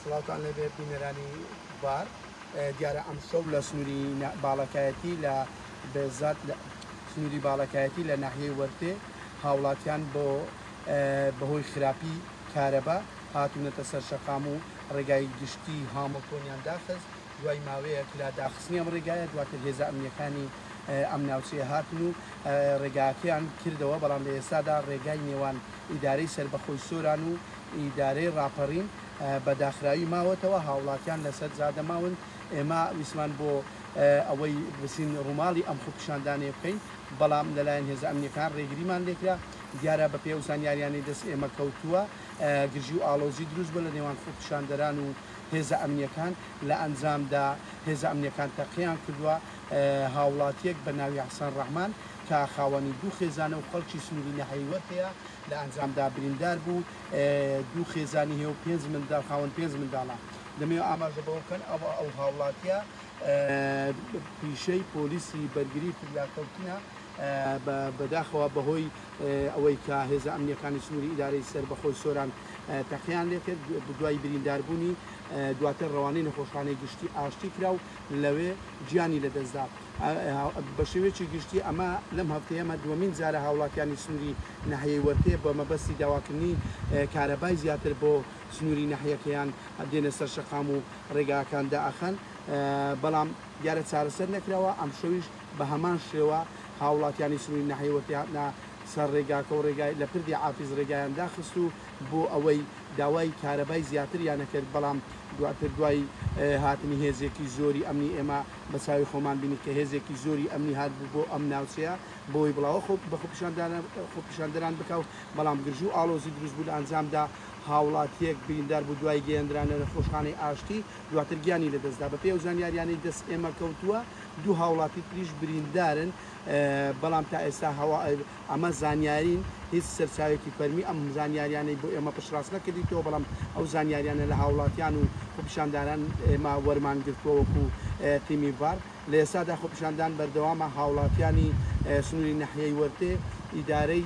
سڵاوتان لەبێ بینەرانی بار دیارە ئەم شەو لە سنووری باڵەکایەتی لە بێزات سنووری باڵەکایەتی لە ناحیەی وەرتێ هاوڵاتیان بۆ بەهۆی خراپی کارەبا هاتوونەتە سەر شەقام و ڕێگای گشتی هامڵتۆنیان داخست دوای ماوەیەک لە داخستنی ئەم ڕێگایە دواتر هێزە ئەمنیەکانی ئەم ناوچەیە هاتن و ڕێگاکەیان کردەوە بەڵام لە ئێستادا ڕێگای نێوان ئیدارەی سربەخۆی سۆران و ئیدارەی ڕاپەڕین بە داخراوی ماوەتەوە هاوڵاتیان لەسەر زادەماون ئێمە ویسمان بۆ ئەوەی بسین ڕووماڵی ئەم خوپشاندانێ بکەین بەڵام لەلایەن هێزە ئەمنیەکان ڕێگریمان لێکرا دیارە بە پێ زانیاریانی دەست ئێمە کەوتووە گرژی و ئاڵۆزی دروست بە لە نێوان خوپشاندەران و هێزە ئەمنیەکان لە ئەنجامدا هێزە ئەمنیەکان تەقییان کردووە هاوڵاتیەک بە ناوی حەسەن ڕەحمان کە خاوەنی دوو خێزانە و خەڵکی سنووری ناحیەی وەرتەیە لە ئەنجامدا بریندار بوو دوو خێزانی هەیە و 5 منداڵ خاوەن 5 منداڵە دەمەوێت ئاماژە بەوە بکەن ئەو هاوڵاتیە پیشەی پۆلیسی بەرگری فریاکەوتنە بەداخەوە بەهۆی ئەوەی کە هێزە ئەمنیەکانی سنووری ئیدارەی سربەخۆی سۆران تەقییان لێ کرد دوای برینداربوونی دواتر ڕەوانەی نەخۆشخانەی گشتی ئاشتی کرا و لەوێ گیانی لەدەستدا بە شێوەیەکی گشتی ئەمە لەم هەفتەیەمە دووەمین جارە هاوڵاتیانی سنووری ناحیەی وەرتێ بە مەبەستی داواکردنی کارەبای زیاتر بۆ سنووری ناحیەکەیان دێنە سەر شەقام و ڕێگاکان دائەخەن بەڵام دیارە چارەسەر نەکراوە ئەم شەویش بە هەمان شێوە هاوڵاتیانی سنووری ناحیەی وەرتێ هاتنە سەر ڕێگاکە و ڕێگای لە پردی عافیز ڕێگایان داخست و بۆ ئەوەی داوای کارەبای زیاتر یانەکرد بەڵام دواتر دوای هاتنی هێزێکی زۆری ئەمنی ئێمە بە چاوی خۆمان بینی کە هێزێکی زۆری ئەمنی هات بوو بۆ ئەم ناوچەیە بۆی بڵاوە بە خۆپیشاندەران بکەوت بەڵام گرژ و ئاڵۆزی دروست بوو لە ئەنجامدا هاوڵاتیەک بریندار بوو دوای گەیاندرانە لە خۆشخانەی ئاشتی دواتر گیانی لەدەستدا بە پێ و زانیاریانی دەست ئێمە کەوتووە دوو هاوڵاتی تریش بریندارن بەڵام تا ئێستا ئەمە زانیارین هیچ سەرچاوێکی فەرمی ئەم زانیاریانەی بۆ ئێمە پشتڕاست نەکردیتەوە بەڵام ئەو زانیاریانە لە هاوڵاتیان و خۆپیشاندانان ئێمە وەرمان گرتووە وەکو تیمی ڤار لە ئێستادا خۆپیشاندان بەردەوامە هاوڵاتیانی سنووری ناحیەی وەرتێ ئیدارەی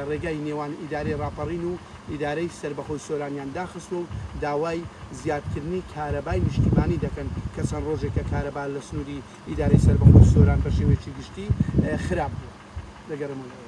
ڕێگای نێوان ئیدارەی ڕاپەڕین و ئیدارەی سربەخۆی سۆرانیان داخست و داوای زیادکردنی کارەبای نیشتیمانی دەکەن کە چەند ڕۆژێکە کارەبا لە سنووری ئیدارەی سربەخۆی سۆران بە شێوەیەکی گشتی خراپ بوو لەگەرەوە